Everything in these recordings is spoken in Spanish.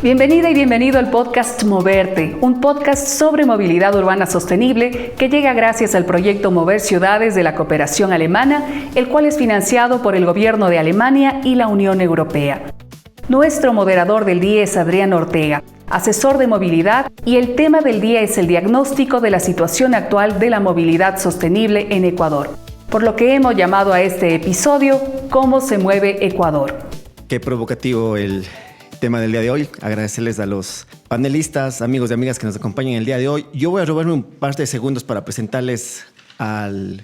Bienvenida y bienvenido al podcast Moverte, un podcast sobre movilidad urbana sostenible que llega gracias al proyecto Mover Ciudades de la cooperación alemana, el cual es financiado por el gobierno de Alemania y la Unión Europea. Nuestro moderador del día es Adrián Ortega, asesor de movilidad, y el tema del día es el diagnóstico de la situación actual de la movilidad sostenible en Ecuador, por lo que hemos llamado a este episodio ¿Cómo se mueve Ecuador? Qué provocativo el tema del día de hoy. Agradecerles a los panelistas, amigos y amigas que nos acompañan el día de hoy. Yo voy a robarme un par de segundos para presentarles al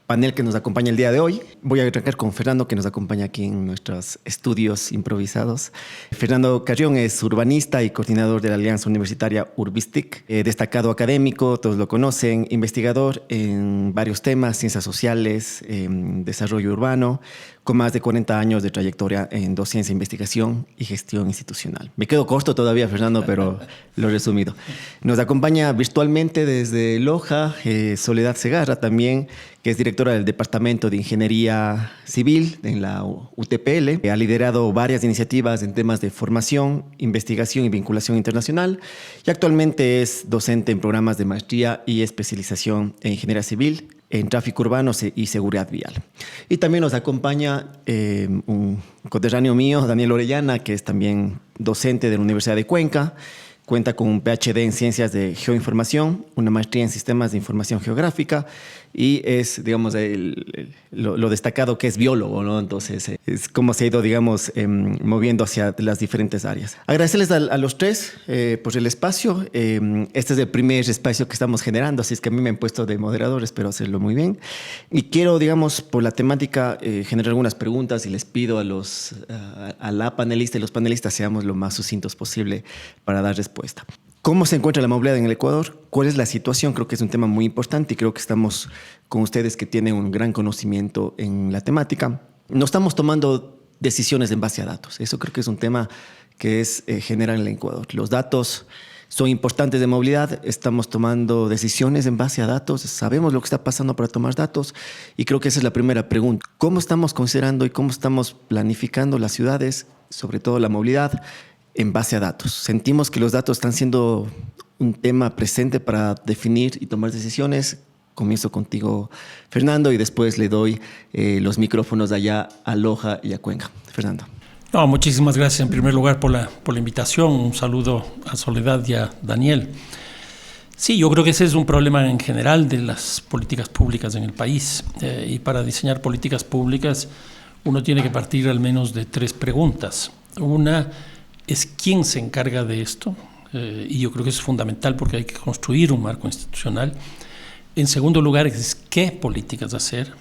panel que nos acompaña el día de hoy. Voy a arrancar con Fernando, que nos acompaña aquí en nuestros estudios improvisados. Fernando Carrión es urbanista y coordinador de la Alianza Universitaria Urbistic, destacado académico, todos lo conocen, investigador en varios temas, ciencias sociales, desarrollo urbano, con más de 40 años de trayectoria en docencia, investigación y gestión institucional. Me quedo corto todavía, Fernando, pero lo he resumido. Nos acompaña virtualmente desde Loja Soledad Segarra también, que es directora del Departamento de Ingeniería Civil en la UTPL. Ha liderado varias iniciativas en temas de formación, investigación y vinculación internacional, y actualmente es docente en programas de maestría y especialización en Ingeniería Civil, en tráfico urbano y seguridad vial. Y también nos acompaña un coterráneo mío, Daniel Orellana, que es también docente de la Universidad de Cuenca. Cuenta con un PhD en Ciencias de Geoinformación, una maestría en Sistemas de Información Geográfica y es, digamos, lo destacado que es biólogo, ¿no? Entonces, es como se ha ido, digamos, moviendo hacia las diferentes áreas. Agradecerles a los tres por el espacio. Este es el primer espacio que estamos generando, así es que a mí me han puesto de moderador, espero hacerlo muy bien. Y quiero, digamos, por la temática, generar algunas preguntas y les pido a la panelista y los panelistas seamos lo más sucintos posible para dar respuesta. ¿Cómo se encuentra la movilidad en el Ecuador? ¿Cuál es la situación? Creo que es un tema muy importante y creo que estamos con ustedes que tienen un gran conocimiento en la temática. No estamos tomando decisiones en base a datos. Eso creo que es un tema que es general en el Ecuador. Los datos son importantes de movilidad. Estamos tomando decisiones en base a datos. Sabemos lo que está pasando para tomar datos y creo que esa es la primera pregunta. ¿Cómo estamos considerando y cómo estamos planificando las ciudades, sobre todo la movilidad, en base a datos? Sentimos que los datos están siendo un tema presente para definir y tomar decisiones. Comienzo contigo, Fernando, y después le doy los micrófonos allá a Loja y a Cuenca. Fernando. No, muchísimas gracias en primer lugar por la invitación. Un saludo a Soledad y a Daniel. Sí, yo creo que ese es un problema en general de las políticas públicas en el país. Y para diseñar políticas públicas uno tiene que partir al menos de tres preguntas. Una es quién se encarga de esto, y yo creo que eso es fundamental porque hay que construir un marco institucional. En segundo lugar es qué políticas hacer,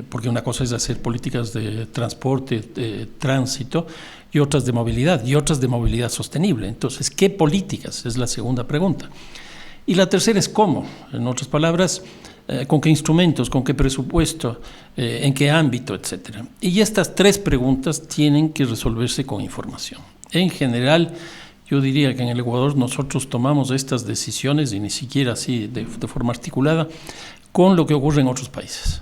porque una cosa es hacer políticas de transporte, de tránsito, y otras de movilidad sostenible. Entonces, ¿qué políticas? Es la segunda pregunta. Y la tercera es cómo, en otras palabras, con qué instrumentos, con qué presupuesto, en qué ámbito, etcétera. Y estas tres preguntas tienen que resolverse con información. En general, yo diría que en el Ecuador nosotros tomamos estas decisiones, y ni siquiera así de forma articulada, con lo que ocurre en otros países.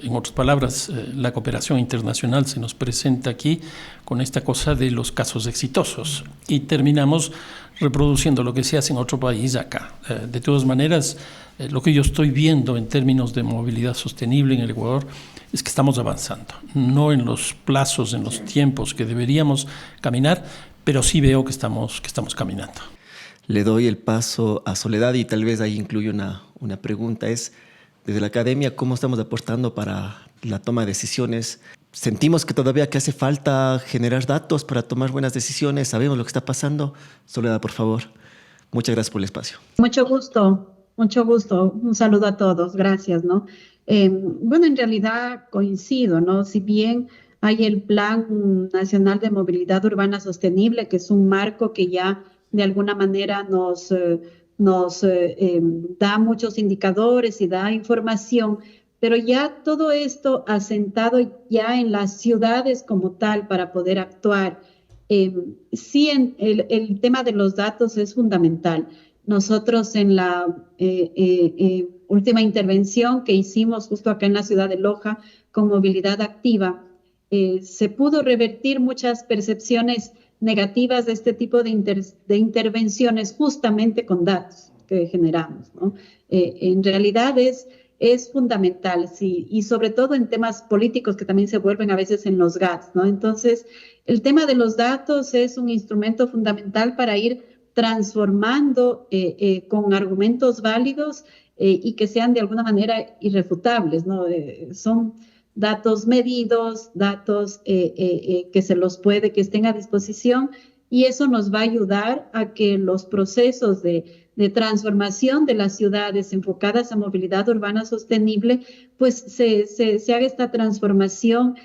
En otras palabras, la cooperación internacional se nos presenta aquí con esta cosa de los casos exitosos y terminamos reproduciendo lo que se hace en otro país acá. De todas maneras, lo que yo estoy viendo en términos de movilidad sostenible en el Ecuador es que estamos avanzando, no en los plazos, en los tiempos que deberíamos caminar, pero sí veo que estamos caminando. Le doy el paso a Soledad y tal vez ahí incluyo una pregunta. Es, desde la academia, ¿cómo estamos aportando para la toma de decisiones? ¿Sentimos que todavía que hace falta generar datos para tomar buenas decisiones? ¿Sabemos lo que está pasando? Soledad, por favor. Muchas gracias por el espacio. Mucho gusto. Un saludo a todos. Gracias, ¿no? Bueno, en realidad coincido, ¿no? Si bien hay el Plan Nacional de Movilidad Urbana Sostenible, que es un marco que ya de alguna manera nos da muchos indicadores y da información, pero ya todo esto asentado ya en las ciudades como tal para poder actuar. Sí, el tema de los datos es fundamental. Nosotros en la última intervención que hicimos justo acá en la ciudad de Loja con movilidad activa, se pudo revertir muchas percepciones negativas de este tipo de intervenciones justamente con datos que generamos, ¿no? En realidad es fundamental, sí, y sobre todo en temas políticos que también se vuelven a veces en los GATS, ¿no? Entonces, el tema de los datos es un instrumento fundamental para ir transformando con argumentos válidos y que sean de alguna manera irrefutables, ¿no? Son datos medidos, datos que se los puede, que estén a disposición, y eso nos va a ayudar a que los procesos de transformación de las ciudades enfocadas a movilidad urbana sostenible, pues se haga esta transformación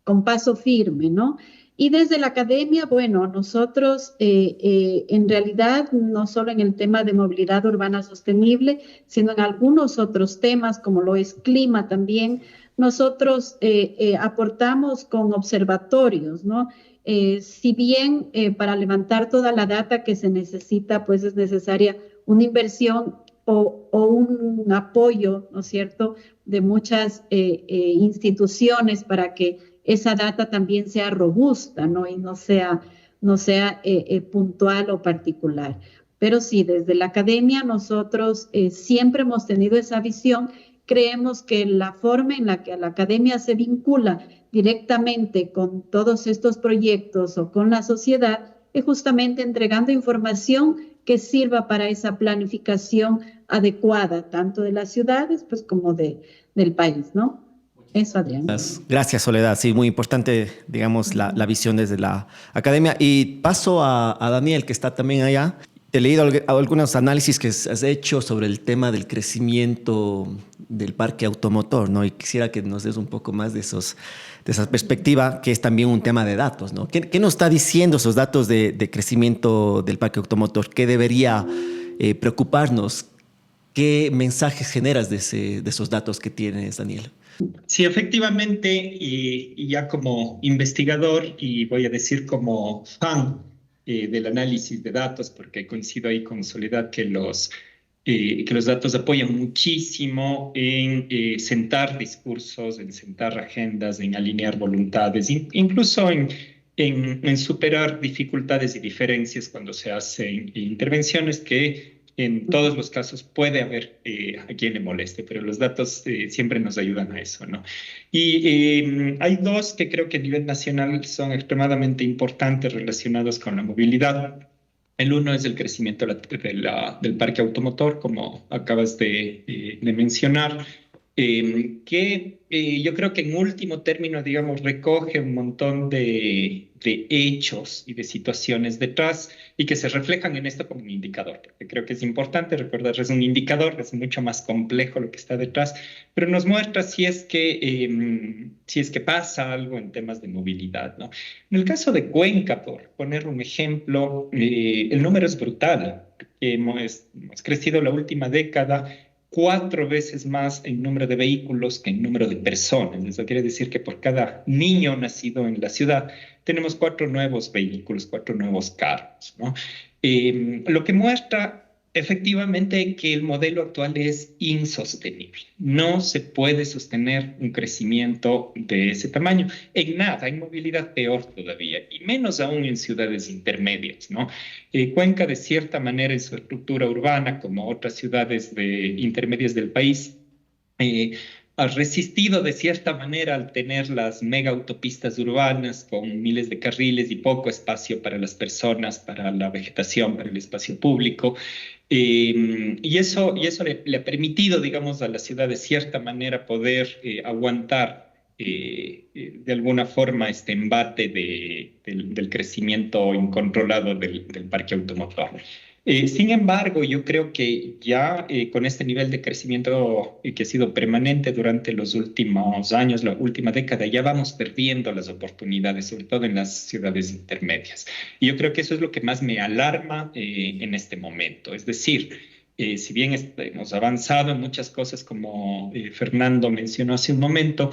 con paso firme, ¿no? Y desde la academia, bueno, nosotros en realidad, no solo en el tema de movilidad urbana sostenible, sino en algunos otros temas, como lo es clima también, nosotros aportamos con observatorios, ¿no? Si bien para levantar toda la data que se necesita, pues es necesaria una inversión o un apoyo, ¿no es cierto?, de muchas instituciones para que esa data también sea robusta, ¿no? Y no sea puntual o particular. Pero sí, desde la academia nosotros siempre hemos tenido esa visión. Creemos que la forma en la que la academia se vincula directamente con todos estos proyectos o con la sociedad es justamente entregando información que sirva para esa planificación adecuada, tanto de las ciudades pues, como del país, ¿no? Eso, Adrián. Gracias, Soledad. Sí, muy importante, digamos, la visión desde la academia. Y paso a Daniel, que está también allá. Te he leído algunos análisis que has hecho sobre el tema del crecimiento del parque automotor, ¿no? Y quisiera que nos des un poco más de esa perspectiva, que es también un tema de datos, ¿no? ¿Qué nos está diciendo esos datos de crecimiento del parque automotor? ¿Qué debería preocuparnos? ¿Qué mensajes generas de esos datos que tienes, Daniel? Sí, efectivamente, y ya como investigador y voy a decir como fan del análisis de datos, porque coincido ahí con Soledad que los datos apoyan muchísimo en sentar discursos, en sentar agendas, en alinear voluntades, incluso en superar dificultades y diferencias cuando se hacen intervenciones que en todos los casos puede haber a quien le moleste, pero los datos siempre nos ayudan a eso, ¿no? Y hay dos que creo que a nivel nacional son extremadamente importantes relacionados con la movilidad. El uno es el crecimiento del parque automotor, como acabas de mencionar, que yo creo que en último término, digamos, recoge un montón de hechos y de situaciones detrás y que se reflejan en esto como un indicador, porque creo que es importante recordar, es un indicador, es mucho más complejo lo que está detrás, pero nos muestra si es que pasa algo en temas de movilidad, ¿no? En el caso de Cuenca, por poner un ejemplo, el número es brutal. Hemos crecido la última década 4 veces más en número de vehículos que en número de personas. Eso quiere decir que por cada niño nacido en la ciudad tenemos 4 nuevos vehículos, 4 nuevos carros, ¿no? Lo que muestra efectivamente que el modelo actual es insostenible. No se puede sostener un crecimiento de ese tamaño. En nada, en movilidad peor todavía, y menos aún en ciudades intermedias, ¿no? Cuenca, de cierta manera, en su estructura urbana, como otras ciudades intermedias del país, ha resistido de cierta manera al tener las mega autopistas urbanas con miles de carriles y poco espacio para las personas, para la vegetación, para el espacio público. Y eso le ha permitido, digamos, a la ciudad de cierta manera poder aguantar de alguna forma este embate del crecimiento incontrolado del parque automotor. Sin embargo, yo creo que ya con este nivel de crecimiento que ha sido permanente durante los últimos años, la última década, ya vamos perdiendo las oportunidades, sobre todo en las ciudades intermedias. Y yo creo que eso es lo que más me alarma en este momento. Es decir, si bien hemos avanzado en muchas cosas, como Fernando mencionó hace un momento,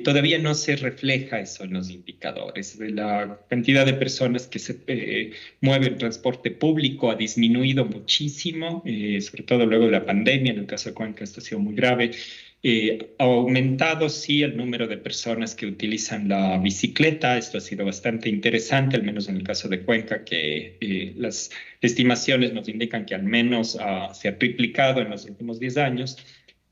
todavía no se refleja eso en los indicadores. La cantidad de personas que se mueven en transporte público ha disminuido muchísimo, sobre todo luego de la pandemia. En el caso de Cuenca esto ha sido muy grave. Ha aumentado, sí, el número de personas que utilizan la bicicleta. Esto ha sido bastante interesante, al menos en el caso de Cuenca, que las estimaciones nos indican que al menos se ha triplicado en los últimos 10 años.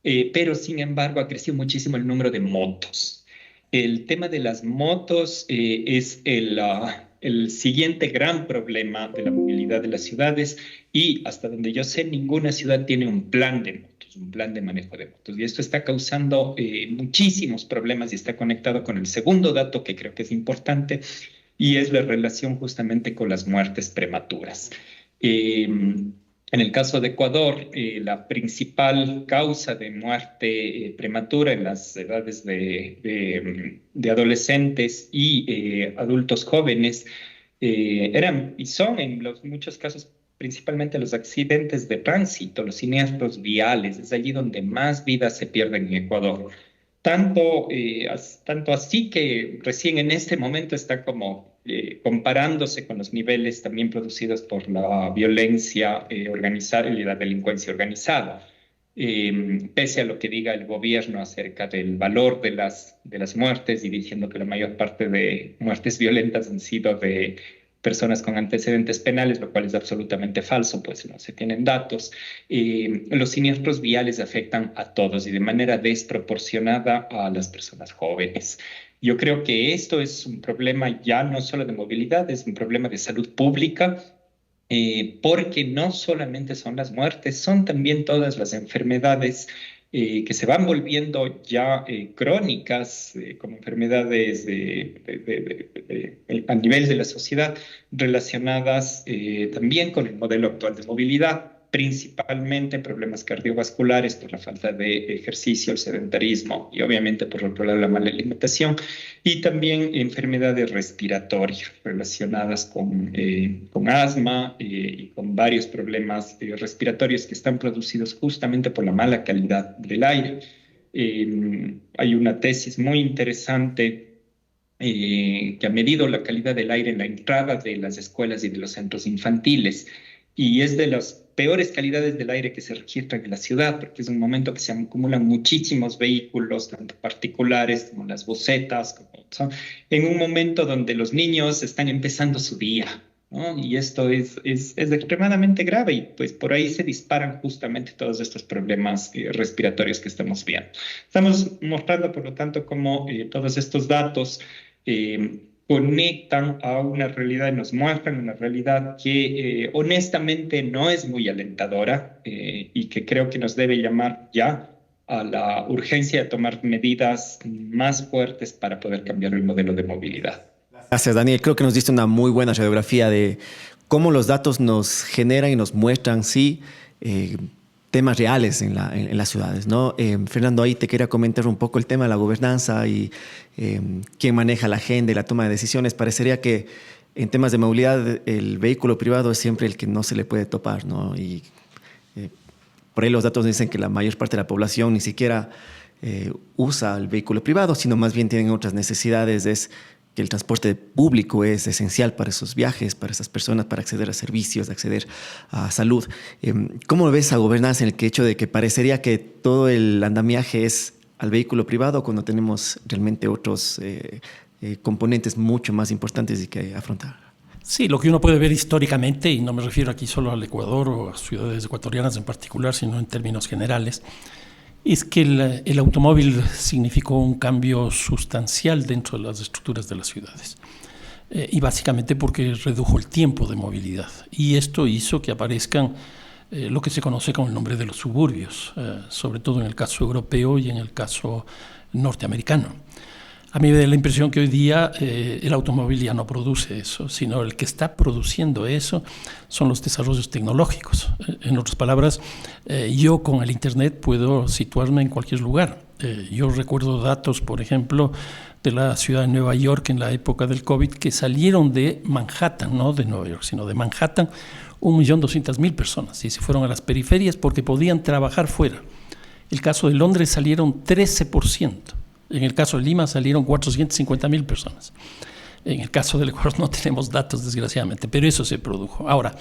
Pero, sin embargo, ha crecido muchísimo el número de motos. El tema de las motos es el siguiente gran problema de la movilidad de las ciudades, y hasta donde yo sé, ninguna ciudad tiene un plan de motos, un plan de manejo de motos. Y esto está causando muchísimos problemas y está conectado con el segundo dato que creo que es importante, y es la relación justamente con las muertes prematuras. En el caso de Ecuador, la principal causa de muerte prematura en las edades de adolescentes y adultos jóvenes eran y son en muchos casos principalmente los accidentes de tránsito, los siniestros viales. Es allí donde más vidas se pierden en Ecuador. Tanto así que recién en este momento está como comparándose con los niveles también producidos por la violencia organizada y la delincuencia organizada. Pese a lo que diga el gobierno acerca del valor de las muertes, y diciendo que la mayor parte de muertes violentas han sido de personas con antecedentes penales, lo cual es absolutamente falso, pues no se tienen datos. Los siniestros viales afectan a todos y de manera desproporcionada a las personas jóvenes. Yo creo que esto es un problema ya no solo de movilidad, es un problema de salud pública, porque no solamente son las muertes, son también todas las enfermedades que se van volviendo ya crónicas, como enfermedades a nivel de la sociedad, relacionadas también con el modelo actual de movilidad, principalmente problemas cardiovasculares por la falta de ejercicio, el sedentarismo y obviamente por otro lado la mala alimentación, y también enfermedades respiratorias relacionadas con asma y con varios problemas respiratorios que están producidos justamente por la mala calidad del aire. Hay una tesis muy interesante que ha medido la calidad del aire en la entrada de las escuelas y de los centros infantiles, y es de las peores calidades del aire que se registran en la ciudad, porque es un momento que se acumulan muchísimos vehículos, tanto particulares como las busetas, en un momento donde los niños están empezando su día, ¿no? Y esto es extremadamente grave, y pues por ahí se disparan justamente todos estos problemas respiratorios que estamos viendo. Estamos mostrando, por lo tanto, cómo todos estos datos conectan a una realidad y nos muestran una realidad que honestamente no es muy alentadora, y que creo que nos debe llamar ya a la urgencia de tomar medidas más fuertes para poder cambiar el modelo de movilidad. Gracias, Daniel. Creo que nos diste una muy buena radiografía de cómo los datos nos generan y nos muestran, sí, temas reales en las ciudades, ¿no? Fernando, ahí te quería comentar un poco el tema de la gobernanza y quién maneja la agenda y la toma de decisiones. Parecería que en temas de movilidad el vehículo privado es siempre el que no se le puede topar, ¿no? Y por ahí los datos dicen que la mayor parte de la población ni siquiera usa el vehículo privado, sino más bien tienen otras necesidades. Es que el transporte público es esencial para esos viajes, para esas personas, para acceder a servicios, acceder a salud. ¿Cómo ves a gobernanza en el hecho de que parecería que todo el andamiaje es al vehículo privado cuando tenemos realmente otros componentes mucho más importantes y que afrontar? Sí, lo que uno puede ver históricamente, y no me refiero aquí solo al Ecuador o a ciudades ecuatorianas en particular, sino en términos generales, es que el automóvil significó un cambio sustancial dentro de las estructuras de las ciudades. Y básicamente porque redujo el tiempo de movilidad. Y esto hizo que aparezcan lo que se conoce con el nombre de los suburbios, sobre todo en el caso europeo y en el caso norteamericano. A mí me da la impresión que hoy día el automóvil ya no produce eso, sino el que está produciendo eso son los desarrollos tecnológicos. En otras palabras, yo con el Internet puedo situarme en cualquier lugar. Yo recuerdo datos, por ejemplo, de la ciudad de Nueva York en la época del COVID, que salieron de Manhattan, no de Nueva York, sino de Manhattan, 1.200.000 personas, y se fueron a las periferias porque podían trabajar fuera. El caso de Londres salieron 13%. En el caso de Lima salieron 450.000 personas. En el caso del Ecuador no tenemos datos, desgraciadamente, pero eso se produjo. Ahora,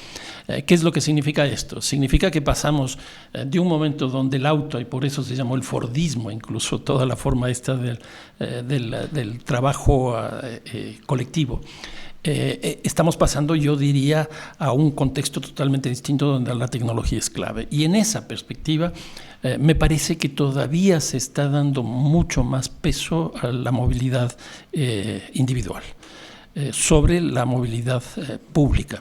¿qué es lo que significa esto? Significa que pasamos de un momento donde el auto, y por eso se llamó el Fordismo, incluso toda la forma esta del trabajo colectivo, estamos pasando, yo diría, a un contexto totalmente distinto donde la tecnología es clave. Y en esa perspectiva, me parece que todavía se está dando mucho más peso a la movilidad individual sobre la movilidad pública.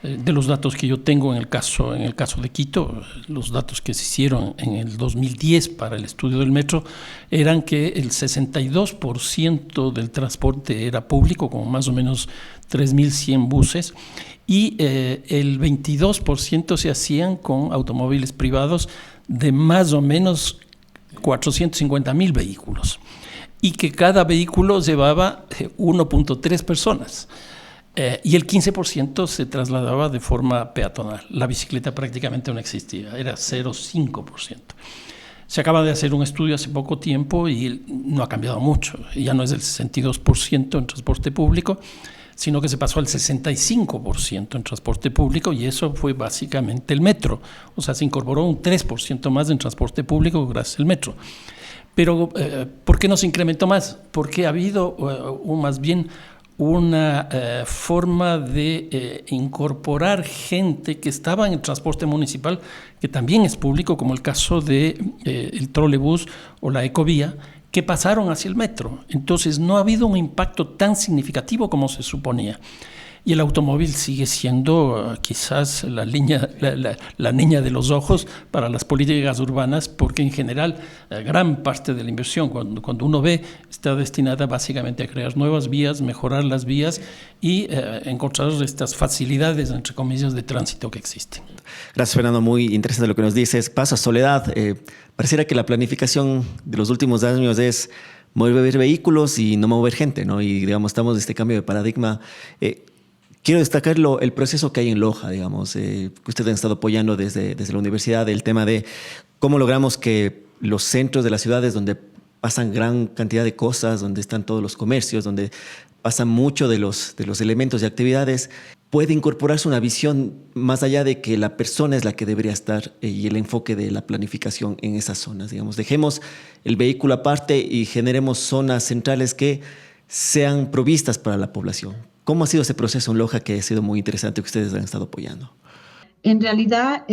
De los datos que yo tengo en el caso de Quito, los datos que se hicieron en el 2010 para el estudio del metro eran que el 62% del transporte era público, como más o menos 3.100 buses, y el 22% se hacían con automóviles privados de más o menos 450.000 vehículos, y que cada vehículo llevaba 1.3 personas. Y el 15% se trasladaba de forma peatonal. La bicicleta prácticamente no existía, era 0,5%. Se acaba de hacer un estudio hace poco tiempo y no ha cambiado mucho. Ya no es el 62% en transporte público, sino que se pasó al 65% en transporte público, y eso fue básicamente el metro. O sea, se incorporó un 3% más en transporte público gracias al metro. Pero, ¿por qué no se incrementó más? Porque ha habido más bien una forma de incorporar gente que estaba en el transporte municipal, que también es público, como el caso de el trolebús o la ecovía, que pasaron hacia el metro. Entonces no ha habido un impacto tan significativo como se suponía. Y el automóvil sigue siendo quizás la niña de los ojos para las políticas urbanas, porque en general gran parte de la inversión, cuando uno ve, está destinada básicamente a crear nuevas vías, mejorar las vías y encontrar estas facilidades, entre comillas, de tránsito que existen. Gracias, Fernando. Muy interesante lo que nos dices. Paso a Soledad. Pareciera que la planificación de los últimos años es mover vehículos y no mover gente, ¿no? Y digamos, estamos en este cambio de paradigma. Quiero destacar el proceso que hay en Loja, digamos, que ustedes han estado apoyando desde la universidad, el tema de cómo logramos que los centros de las ciudades donde pasan gran cantidad de cosas, donde están todos los comercios, donde pasan mucho de los elementos y actividades, puede incorporarse una visión más allá de que la persona es la que debería estar y el enfoque de la planificación en esas zonas. Digamos, dejemos el vehículo aparte y generemos zonas centrales que sean provistas para la población. ¿Cómo ha sido ese proceso en Loja, que ha sido muy interesante, que ustedes han estado apoyando? En realidad,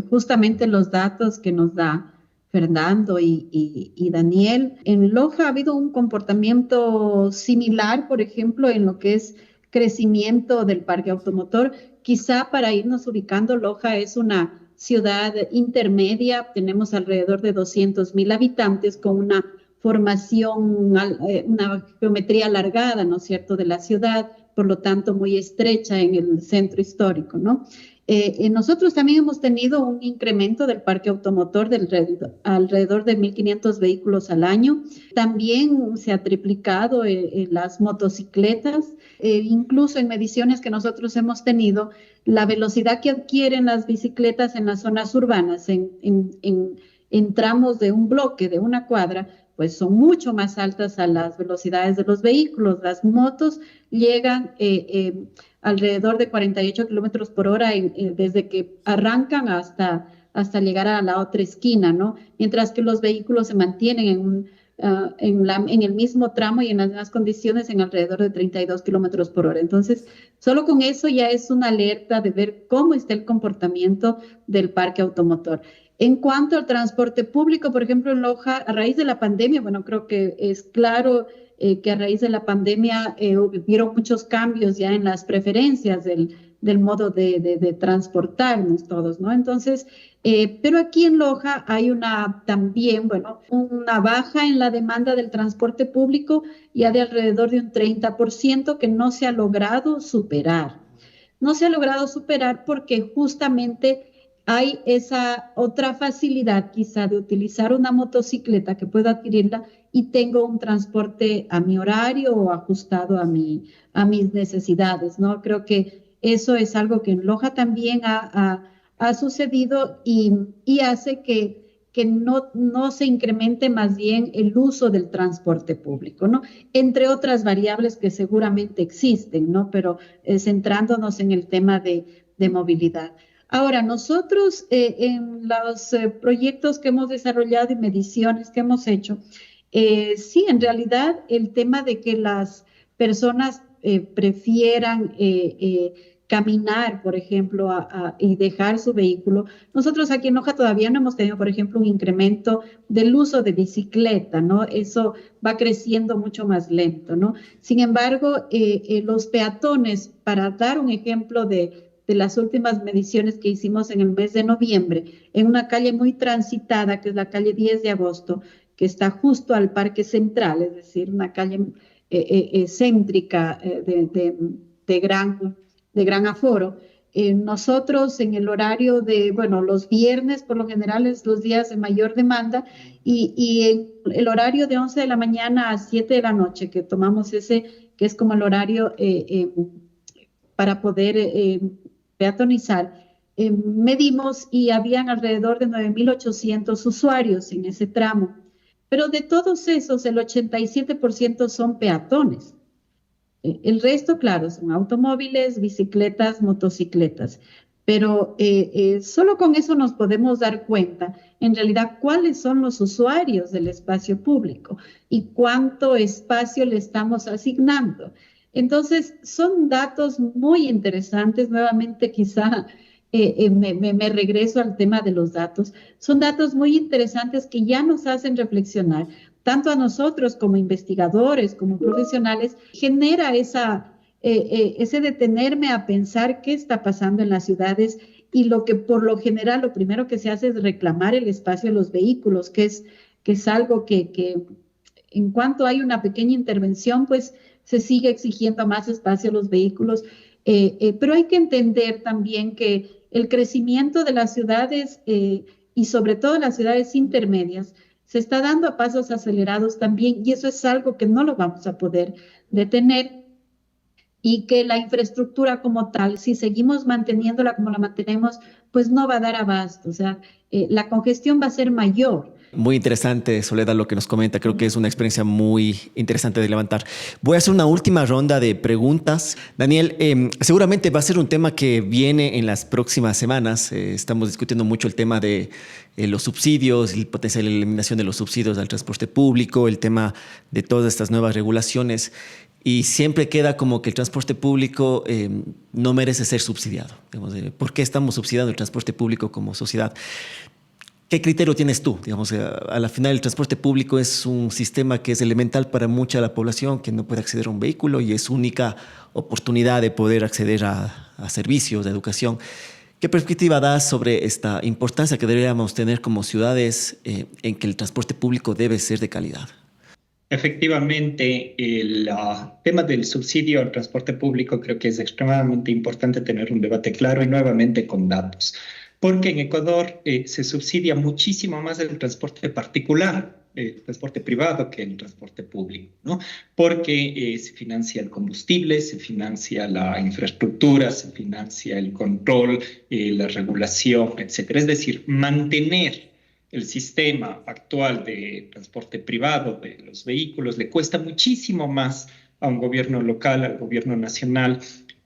justamente los datos que nos da Fernando y Daniel, en Loja ha habido un comportamiento similar, por ejemplo, en lo que es crecimiento del parque automotor. Quizá para irnos ubicando, Loja es una ciudad intermedia, tenemos alrededor de 200,000 habitantes con una formación, una geometría alargada, ¿no es cierto?, de la ciudad, por lo tanto muy estrecha en el centro histórico, ¿no? Nosotros también hemos tenido un incremento del parque automotor de alrededor de 1.500 vehículos al año. También se ha triplicado las motocicletas. Incluso en mediciones que nosotros hemos tenido, la velocidad que adquieren las bicicletas en las zonas urbanas, en tramos de un bloque, de una cuadra, pues son mucho más altas a las velocidades de los vehículos. Las motos llegan alrededor de 48 kilómetros por hora desde que arrancan hasta llegar a la otra esquina, ¿no? Mientras que los vehículos se mantienen en el mismo tramo y en las mismas condiciones en alrededor de 32 kilómetros por hora. Entonces, solo con eso ya es una alerta de ver cómo está el comportamiento del parque automotor. En cuanto al transporte público, por ejemplo, en Loja, a raíz de la pandemia, bueno, creo que es claro que a raíz de la pandemia hubieron muchos cambios ya en las preferencias del modo de transportarnos todos, ¿no? Entonces, pero aquí en Loja hay una baja en la demanda del transporte público ya de alrededor de un 30% que no se ha logrado superar. No se ha logrado superar porque justamente hay esa otra facilidad quizá de utilizar una motocicleta que puedo adquirirla y tengo un transporte a mi horario o ajustado a mis necesidades, ¿no? Creo que eso es algo que en Loja también ha sucedido y hace que que no se incremente más bien el uso del transporte público, ¿no? Entre otras variables que seguramente existen, ¿no? Pero centrándonos en el tema de movilidad. Ahora, nosotros en los proyectos que hemos desarrollado y mediciones que hemos hecho, sí, en realidad el tema de que las personas prefieran caminar, por ejemplo, y dejar su vehículo. Nosotros aquí en Loja todavía no hemos tenido, por ejemplo, un incremento del uso de bicicleta, ¿no? Eso va creciendo mucho más lento, ¿no? Sin embargo, los peatones, para dar un ejemplo de las últimas mediciones que hicimos en el mes de noviembre, en una calle muy transitada, que es la calle 10 de agosto, que está justo al Parque Central, es decir, una calle céntrica de gran aforo. Nosotros en el horario los viernes por lo general es los días de mayor demanda y en el horario de 11 de la mañana a 7 de la noche, que tomamos ese, que es como el horario para poder peatonizar, medimos y habían alrededor de 9.800 usuarios en ese tramo. Pero de todos esos, el 87% son peatones. El resto, claro, son automóviles, bicicletas, motocicletas. Pero solo con eso nos podemos dar cuenta, en realidad, cuáles son los usuarios del espacio público y cuánto espacio le estamos asignando. Entonces, son datos muy interesantes. Nuevamente, quizá me regreso al tema de los datos. Son datos muy interesantes que ya nos hacen reflexionar, tanto a nosotros como investigadores, como profesionales. Genera ese detenerme a pensar qué está pasando en las ciudades y lo que por lo general lo primero que se hace es reclamar el espacio de los vehículos, que es algo que en cuanto hay una pequeña intervención, pues se sigue exigiendo más espacio a los vehículos. Pero hay que entender también que el crecimiento de las ciudades y sobre todo las ciudades intermedias se está dando a pasos acelerados también, y eso es algo que no lo vamos a poder detener, y que la infraestructura como tal, si seguimos manteniéndola como la mantenemos, pues no va a dar abasto. O sea, la congestión va a ser mayor. Muy interesante, Soledad, lo que nos comenta. Creo que es una experiencia muy interesante de levantar. Voy a hacer una última ronda de preguntas. Daniel, seguramente va a ser un tema que viene en las próximas semanas. Estamos discutiendo mucho el tema de los subsidios, la potencial eliminación de los subsidios al transporte público, el tema de todas estas nuevas regulaciones. Y siempre queda como que el transporte público no merece ser subsidiado. Digamos, ¿por qué estamos subsidiando el transporte público como sociedad? ¿Qué criterio tienes tú? Digamos, a la final el transporte público es un sistema que es elemental para mucha de la población que no puede acceder a un vehículo y es única oportunidad de poder acceder a servicios de educación. ¿Qué perspectiva das sobre esta importancia que deberíamos tener como ciudades en que el transporte público debe ser de calidad? Efectivamente, el tema del subsidio al transporte público creo que es extremadamente importante tener un debate claro y nuevamente con datos. Porque en Ecuador se subsidia muchísimo más el transporte particular, el transporte privado, que el transporte público, ¿no? Porque se financia el combustible, se financia la infraestructura, se financia el control, la regulación, etcétera. Es decir, mantener el sistema actual de transporte privado de los vehículos le cuesta muchísimo más a un gobierno local, al gobierno nacional,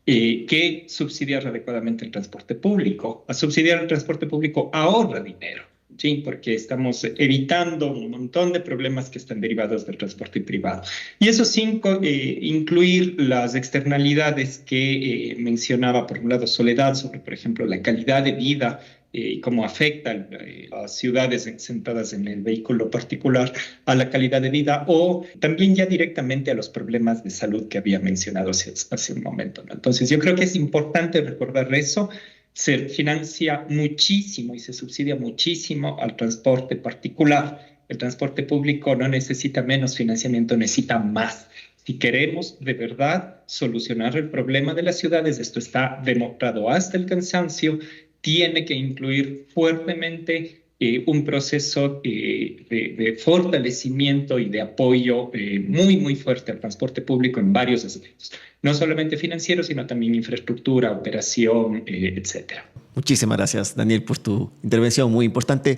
que subsidiar adecuadamente el transporte público. A subsidiar el transporte público ahorra dinero, ¿sí? Porque estamos evitando un montón de problemas que están derivados del transporte privado. Y eso sin incluir las externalidades que mencionaba, por un lado, Soledad, sobre, por ejemplo, la calidad de vida y cómo afecta a ciudades centradas en el vehículo particular a la calidad de vida, o también ya directamente a los problemas de salud que había mencionado hace un momento, ¿no? Entonces yo creo que es importante recordar eso. Se financia muchísimo y se subsidia muchísimo al transporte particular. El transporte público no necesita menos financiamiento, necesita más. Si queremos de verdad solucionar el problema de las ciudades, esto está demostrado hasta el cansancio, tiene que incluir fuertemente un proceso de fortalecimiento y de apoyo muy, muy fuerte al transporte público en varios aspectos. No solamente financiero, sino también infraestructura, operación, etcétera. Muchísimas gracias, Daniel, por tu intervención muy importante.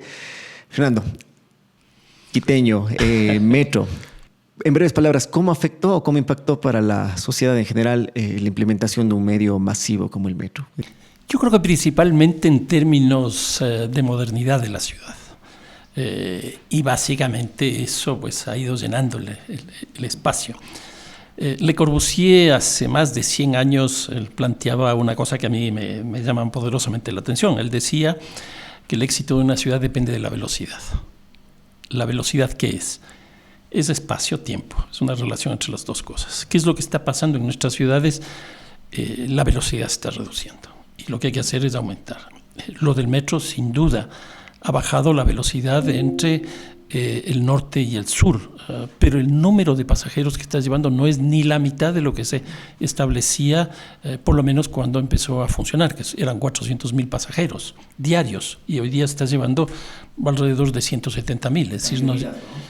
Fernando, quiteño, metro. En breves palabras, ¿cómo afectó o cómo impactó para la sociedad en general la implementación de un medio masivo como el metro? Yo creo que principalmente en términos de modernidad de la ciudad. Y básicamente eso pues, ha ido llenando el espacio. Le Corbusier hace más de 100 años planteaba una cosa que a mí me llama poderosamente la atención. Él decía que el éxito de una ciudad depende de la velocidad. ¿La velocidad qué es? Es espacio-tiempo, es una relación entre las dos cosas. ¿Qué es lo que está pasando en nuestras ciudades? La velocidad se está reduciendo y lo que hay que hacer es aumentar. Lo del metro, sin duda, ha bajado la velocidad entre el norte y el sur, pero el número de pasajeros que está llevando no es ni la mitad de lo que se establecía, por lo menos cuando empezó a funcionar, que eran 400.000 pasajeros diarios, y hoy día está llevando alrededor de 170.000. Es decir,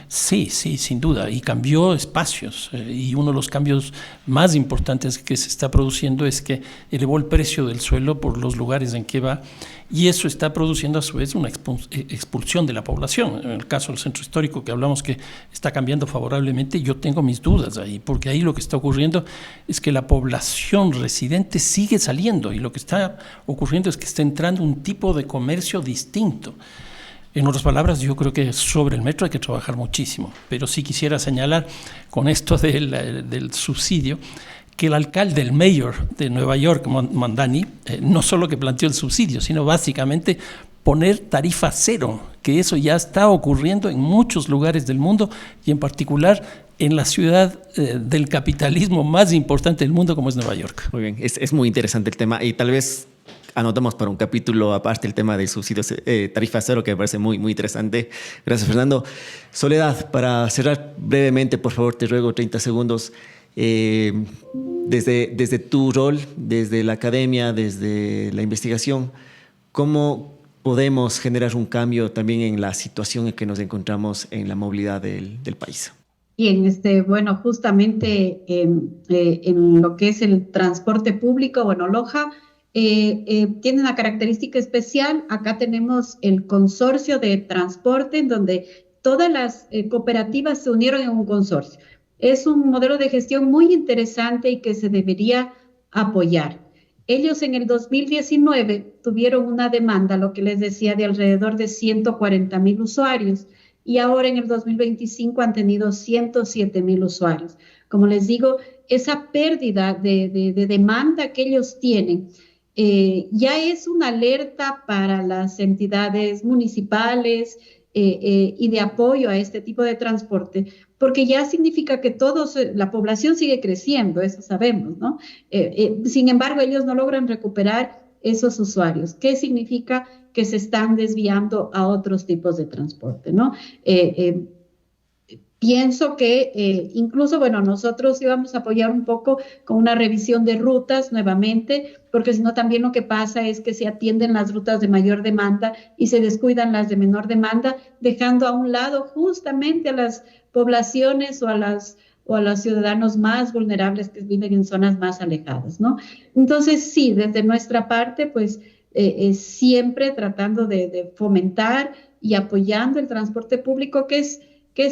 sí, sin duda, y cambió espacios, y uno de los cambios más importantes que se está produciendo es que elevó el precio del suelo por los lugares en que va, y eso está produciendo a su vez una expulsión de la población. En el caso del centro histórico que hablamos que está cambiando favorablemente, yo tengo mis dudas ahí, porque ahí lo que está ocurriendo es que la población residente sigue saliendo, y lo que está ocurriendo es que está entrando un tipo de comercio distinto. En otras palabras, yo creo que sobre el metro hay que trabajar muchísimo, pero sí quisiera señalar con esto del subsidio que el alcalde, el mayor de Nueva York, Mamdani, no solo que planteó el subsidio, sino básicamente poner tarifa cero, que eso ya está ocurriendo en muchos lugares del mundo y en particular en la ciudad del capitalismo más importante del mundo como es Nueva York. Muy bien, es muy interesante el tema y tal vez anotamos para un capítulo aparte el tema del subsidio tarifa cero, que me parece muy, muy interesante. Gracias, Fernando. Soledad, para cerrar brevemente, por favor, te ruego 30 segundos. Desde tu rol, desde la academia, desde la investigación, ¿cómo podemos generar un cambio también en la situación en que nos encontramos en la movilidad del país? Bien, bueno, justamente en lo que es el transporte público, bueno, Loja tiene una característica especial. Acá tenemos el consorcio de transporte, en donde todas las cooperativas se unieron en un consorcio. Es un modelo de gestión muy interesante y que se debería apoyar. Ellos en el 2019 tuvieron una demanda, lo que les decía, de alrededor de 140.000 usuarios, y ahora en el 2025 han tenido 107.000 usuarios. Como les digo, esa pérdida de demanda que ellos tienen ya es una alerta para las entidades municipales y de apoyo a este tipo de transporte, porque ya significa que la población sigue creciendo, eso sabemos, ¿no? Sin embargo, ellos no logran recuperar esos usuarios. ¿Qué significa? Que se están desviando a otros tipos de transporte, ¿no? Pienso que incluso, bueno, nosotros íbamos a apoyar un poco con una revisión de rutas nuevamente, porque si no también lo que pasa es que se atienden las rutas de mayor demanda y se descuidan las de menor demanda, dejando a un lado justamente a las poblaciones o a los ciudadanos más vulnerables que viven en zonas más alejadas, ¿no? Entonces, sí, desde nuestra parte, pues siempre tratando de fomentar y apoyando el transporte público, que es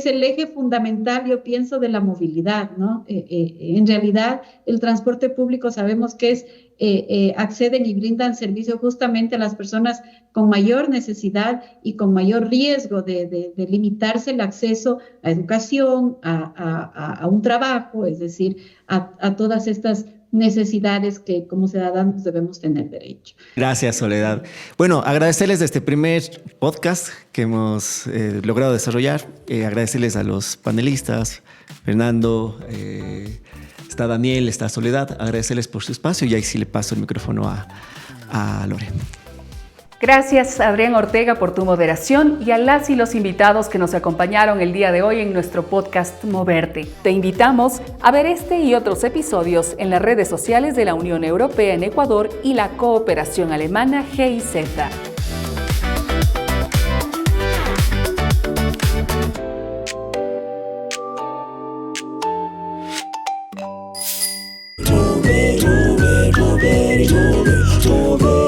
el eje fundamental, yo pienso, de la movilidad, ¿no? En realidad, el transporte público sabemos que acceden y brindan servicio justamente a las personas con mayor necesidad y con mayor riesgo de limitarse el acceso a educación, a un trabajo, es decir, a todas estas necesidades que como ciudadanos debemos tener derecho. Gracias, Soledad. Bueno, agradecerles de este primer podcast que hemos logrado desarrollar, agradecerles a los panelistas, Fernando, está Daniel, está Soledad, agradecerles por su espacio y ahí sí le paso el micrófono a Lore. Gracias, Adrián Ortega, por tu moderación y a las y los invitados que nos acompañaron el día de hoy en nuestro podcast Moverte. Te invitamos a ver este y otros episodios en las redes sociales de la Unión Europea en Ecuador y la cooperación alemana GIZ. Move.